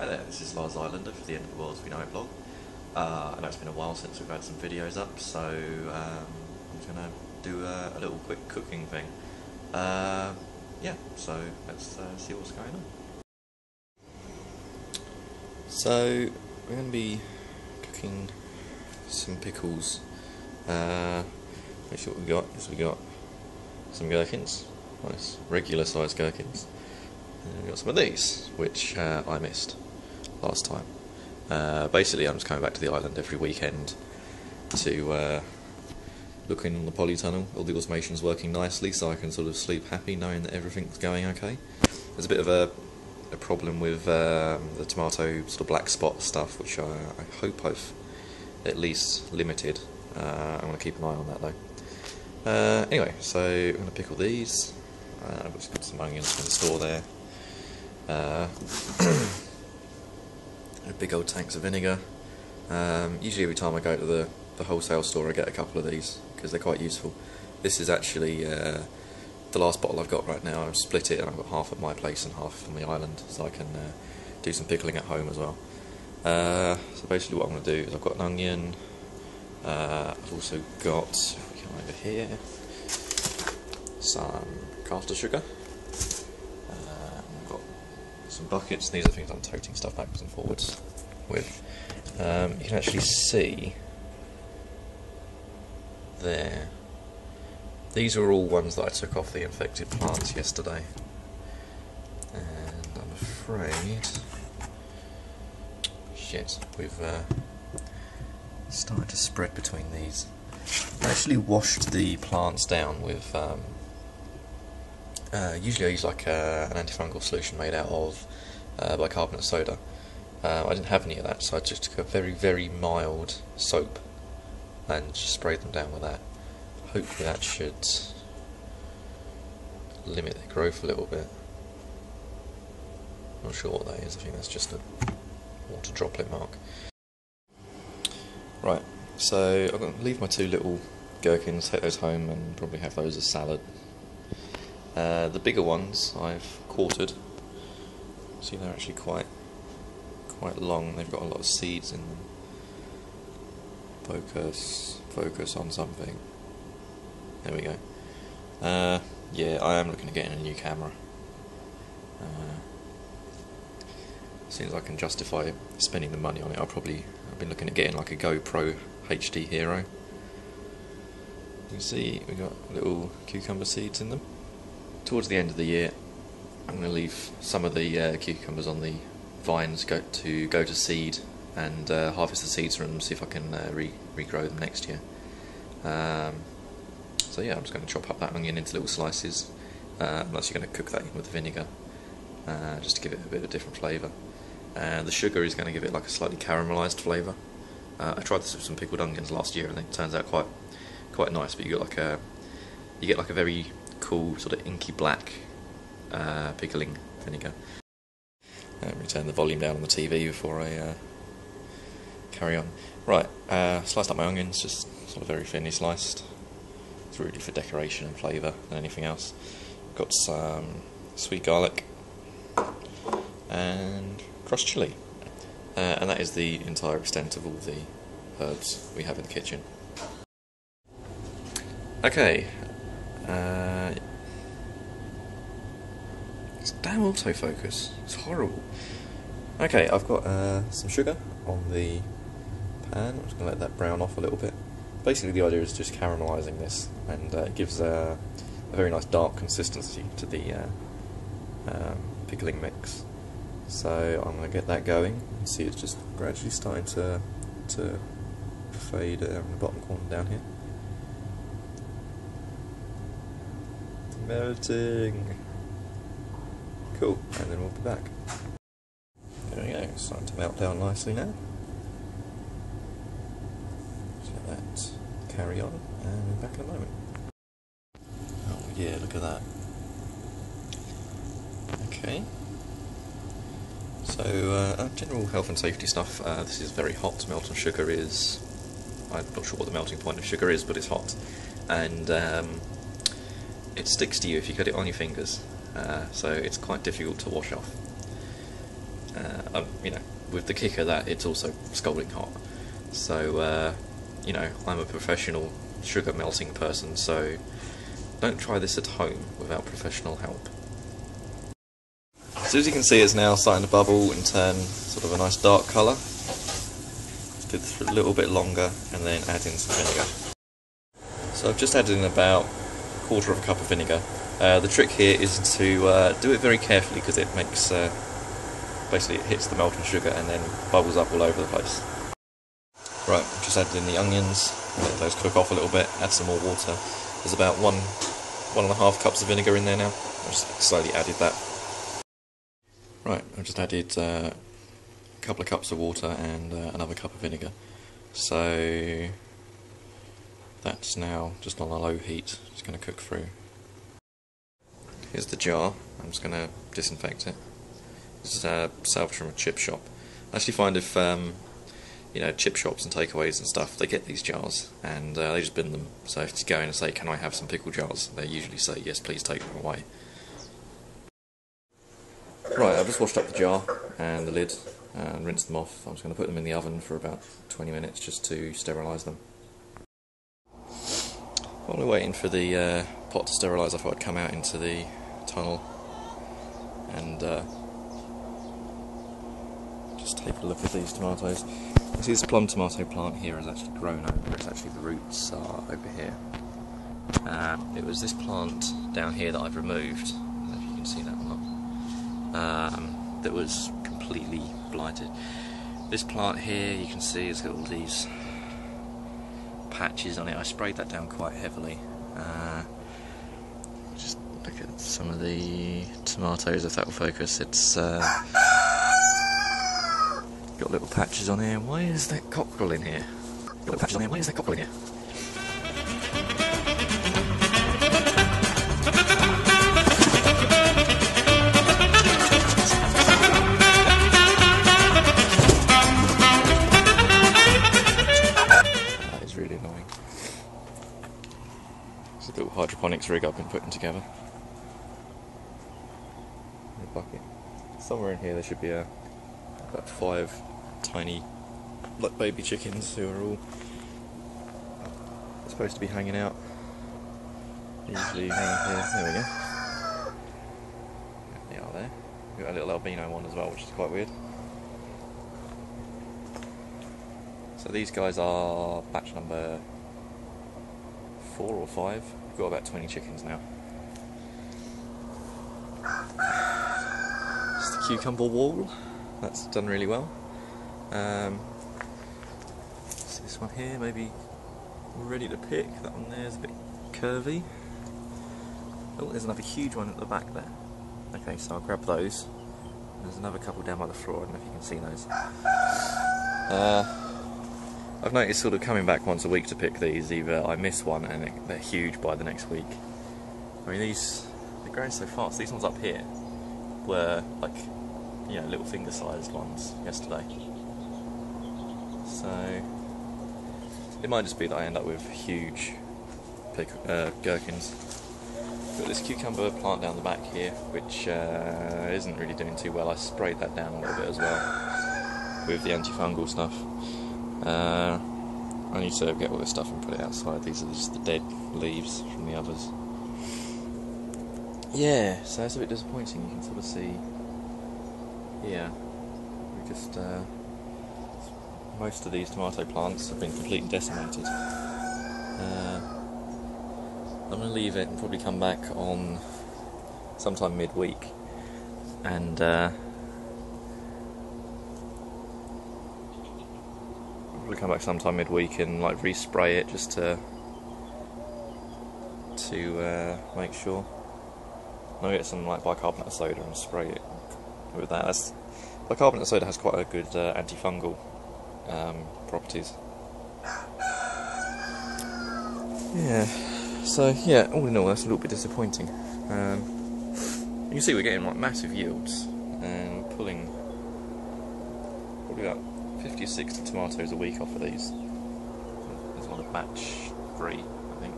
Hi there, this is Lars Islander for the End of the World as We Know It vlog. I know it's been a while since we've had some videos up, so I'm just going to do a little quick cooking thing. Yeah, so let's see what's going on. So we're going to be cooking some pickles. Basically what we got is we got some gherkins, nice regular sized gherkins. And we got some of these, which I missed last time. Basically, I'm just coming back to the island every weekend to look in on the polytunnel. All the automation's working nicely, so I can sort of sleep happy knowing that everything's going okay. There's a bit of a problem with the tomato sort of black spot stuff, which I hope I've at least limited. I'm going to keep an eye on that though. Anyway, so I'm going to pickle these. I've just got some onions from the store there. Big old tanks of vinegar. Usually every time I go to the wholesale store I get a couple of these because they're quite useful. This is actually the last bottle I've got right now. I've split it and I've got half at my place and half on the island, so I can do some pickling at home as well. So basically what I'm going to do is I've got an onion. I've also got, come over here, some caster sugar. I've got some buckets. These are things I'm toting stuff backwards and forwards with. You can actually see there. These are all ones that I took off the infected plants yesterday, and I'm afraid, shit, we've started to spread between these. I actually washed the plants down with, usually I use like an antifungal solution made out of bicarbonate soda. I didn't have any of that, so I just took a very, very mild soap and just sprayed them down with that. Hopefully that should limit their growth a little bit. Not sure what that is, I think that's just a water droplet mark. Right, so I'm going to leave my two little gherkins, take those home and probably have those as salad. The bigger ones I've quartered. See, they're actually quite long, they've got a lot of seeds in them. Focus on something. There we go. Yeah, I am looking at getting a new camera. As soon as I can justify spending the money on it, I've been looking at getting like a GoPro HD Hero. You can see we've got little cucumber seeds in them. Towards the end of the year, I'm going to leave some of the cucumbers on the vines go to seed and harvest the seeds from them, see if I can regrow them next year. So yeah, I'm just going to chop up that onion into little slices, unless you're going to cook that in with vinegar, just to give it a bit of a different flavour. The sugar is going to give it like a slightly caramelised flavour. I tried this with some pickled onions last year and it turns out quite nice, but you get like a very cool sort of inky black pickling vinegar. Let me turn the volume down on the TV before I carry on. Right, sliced up my onions, just sort of very thinly sliced. It's really for decoration and flavour than anything else. Got some sweet garlic and crushed chilli. And that is the entire extent of all the herbs we have in the kitchen. Okay. It's damn autofocus. It's horrible. Okay, I've got some sugar on the pan. I'm just going to let that brown off a little bit. Basically the idea is just caramelising this, and it gives a very nice dark consistency to the pickling mix. So I'm going to get that going. You can see it's just gradually starting to fade in the bottom corner down here. Melting! Cool, and then we'll be back. There we go, it's starting to melt down nicely now. Just let that carry on, and we'll be back in a moment. Oh yeah, look at that. Okay. So, general health and safety stuff. This is very hot. Melted sugar is... I'm not sure what the melting point of sugar is, but it's hot. And it sticks to you if you get it on your fingers. So it's quite difficult to wash off. you know, with the kicker that it's also scalding hot. So, you know, I'm a professional sugar melting person, so don't try this at home without professional help. So as you can see, it's now starting to bubble and turn sort of a nice dark colour. Let's do this for a little bit longer and then add in some vinegar. So I've just added in about a quarter of a cup of vinegar. The trick here is to do it very carefully, because it makes, basically it hits the melting sugar and then bubbles up all over the place. Right, I've just added in the onions, let those cook off a little bit, add some more water. There's about one and a half cups of vinegar in there now. I've just slowly added that. Right, I've just added a couple of cups of water and another cup of vinegar. So that's now just on a low heat, it's going to cook through. Here's the jar, I'm just going to disinfect it. This is salvaged from a chip shop. I actually find if, you know, chip shops and takeaways and stuff, they get these jars and they just bin them. So if you go in and say, can I have some pickle jars, they usually say, yes please, take them away. Right, I've just washed up the jar and the lid and rinsed them off. I'm just going to put them in the oven for about 20 minutes just to sterilise them. While we're waiting for the pot to sterilise, I thought I'd come out into the tunnel and just take a look at these tomatoes. You see, this plum tomato plant here has actually grown over. It's actually, the roots are over here. It was this plant down here that I've removed. I don't know if you can see that or not. That was completely blighted. This plant here, you can see, has got all these patches on it. I sprayed that down quite heavily. Just look at some of the tomatoes, if that will focus. It's got little patches on here. Why is that cockerel in here? Little patches on here. Why is that cockerel in here? That is really annoying. It's a little hydroponics rig I've been putting together. In a bucket. Somewhere in here there should be about 5 tiny, like, baby chickens who are all supposed to be hanging out. Usually hanging here. There we go. They are there. We've got a little albino one as well, which is quite weird. So these guys are batch number 4 or 5. We've got about 20 chickens now. It's the cucumber wall. That's done really well. See this one here, maybe ready to pick. That one there is a bit curvy. Oh, there's another huge one at the back there. Okay, so I'll grab those. There's another couple down by the floor, I don't know if you can see those. I've noticed sort of coming back once a week to pick these, either I miss one and they're huge by the next week. I mean, they're growing so fast. These ones up here were like, you know, little finger-sized ones yesterday. So it might just be that I end up with huge gherkins. Got this cucumber plant down the back here, which isn't really doing too well. I sprayed that down a little bit as well with the antifungal stuff. I need to get all this stuff and put it outside. These are just the dead leaves from the others. Yeah, so it's a bit disappointing. You can sort of see here, we just most of these tomato plants have been completely decimated. I'm going to leave it and probably come back on sometime midweek and probably come back sometime midweek and like respray it just to make sure. I'll get some like bicarbonate of soda and spray it with that. Bicarbonate of soda has quite a good antifungal properties. Yeah, so yeah, all in all that's a little bit disappointing. You can see we're getting like massive yields and we're pulling probably about 50 or 60 tomatoes a week off of these. There's one of batch 3, I think.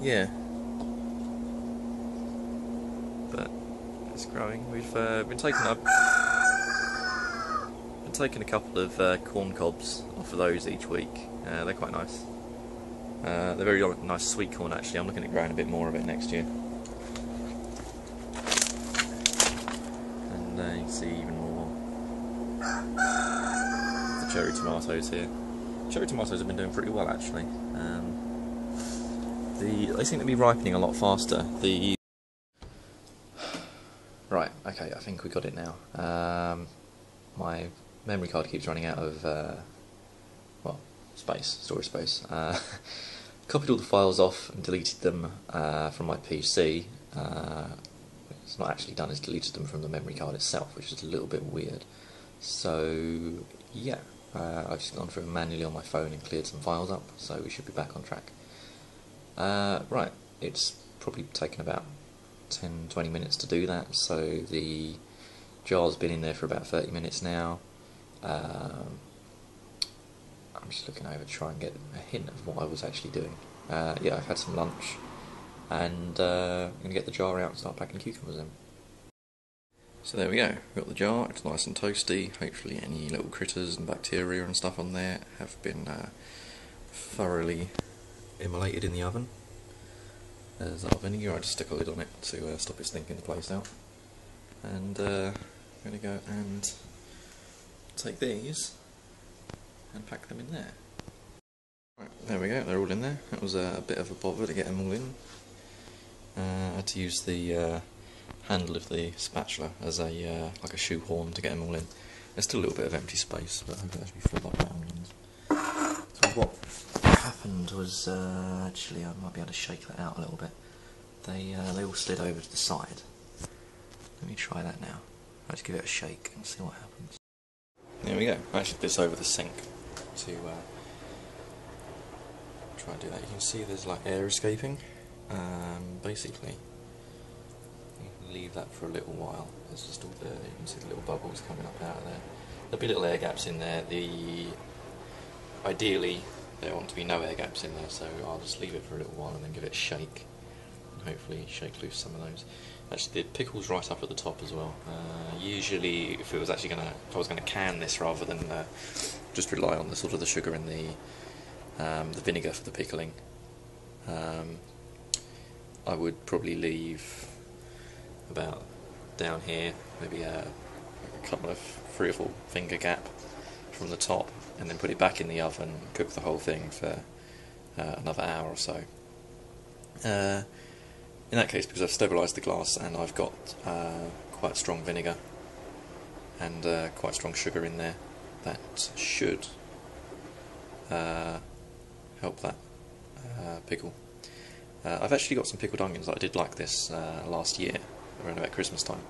Yeah. But as it's growing. We've been taking a couple of corn cobs off of those each week. They're quite nice. They're very nice sweet corn actually. I'm looking at growing a bit more of it next year. And you can see even more of the cherry tomatoes here. Cherry tomatoes have been doing pretty well actually. They seem to be ripening a lot faster. Right, okay, I think we got it now. My memory card keeps running out of, well, storage space. Copied all the files off and deleted them from my PC. It's not actually done, it's deleted them from the memory card itself, which is a little bit weird. So, yeah, I've just gone through manually on my phone and cleared some files up, so we should be back on track. Right, it's probably taken about 10-20 minutes to do that, so the jar's been in there for about 30 minutes now. I'm just looking over to try and get a hint of what I was actually doing. Yeah, I've had some lunch, and I'm going to get the jar out and start packing cucumbers in. So there we go, we've got the jar, it's nice and toasty. Hopefully any little critters and bacteria and stuff on there have been thoroughly immolated in the oven. There's our vinegar. I just stick a lid on it to stop it stinking the place out. And I'm going to go and take these and pack them in there. Right, there we go, they're all in there. That was a bit of a bother to get them all in. I had to use the handle of the spatula as a like a shoehorn to get them all in. There's still a little bit of empty space, but I hope it actually filled up with onions. So what happened was, actually I might be able to shake that out a little bit. They all slid over to the side. Let me try that now. Let's give it a shake and see what happens. There we go. I actually did this over the sink to try and do that. You can see there's like air escaping. Basically, you can leave that for a little while. There's just all the, you can see the little bubbles coming up out of there. There'll be little air gaps in there. Ideally, there want to be no air gaps in there, so I'll just leave it for a little while and then give it a shake, and hopefully shake loose some of those. Actually, the pickles right up at the top as well. Usually, if I was going to can this rather than just rely on the sort of the sugar and the vinegar for the pickling, I would probably leave about down here, maybe a couple of 3 or 4 finger gap from the top, and then put it back in the oven, cook the whole thing for another hour or so. In that case, because I've stabilised the glass and I've got quite strong vinegar and quite strong sugar in there, that should help that pickle. I've actually got some pickled onions that I did like this last year, around about Christmas time,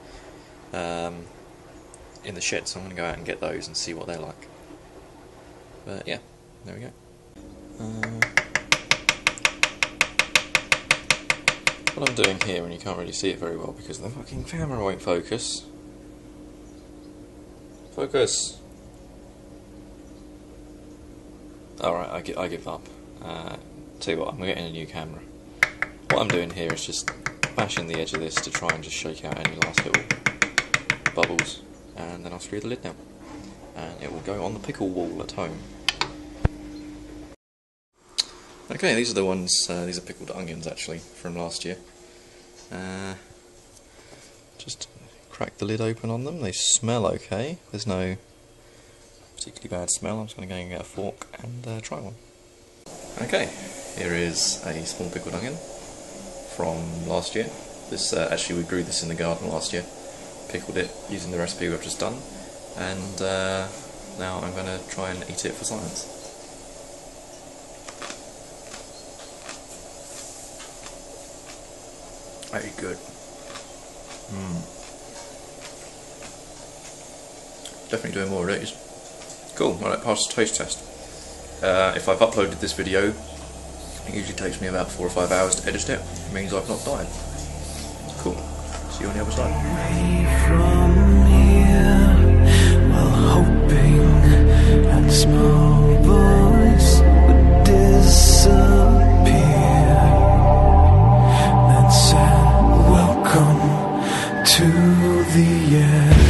in the shed, so I'm going to go out and get those and see what they're like. But yeah, there we go. What I'm doing here, and you can't really see it very well because the fucking camera won't focus. Focus! Alright, I give up. Tell you what, I'm getting a new camera. What I'm doing here is just bashing the edge of this to try and just shake out any last little bubbles, and then I'll screw the lid down. And it will go on the pickle wall at home. Okay, these are the ones, these are pickled onions actually, from last year. Just crack the lid open on them, they smell okay, there's no particularly bad smell. I'm just going to go and get a fork and try one. Okay, here is a small pickled onion from last year. This actually, we grew this in the garden last year, pickled it using the recipe we've just done, and now I'm going to try and eat it for science. Very good. Definitely doing more of these. Cool, alright, pass the taste test. If I've uploaded this video, it usually takes me about 4 or 5 hours to edit it. It means I've not died. Cool. See you on the other side. From here, while hoping that small voice would disappear, that said, welcome to the end.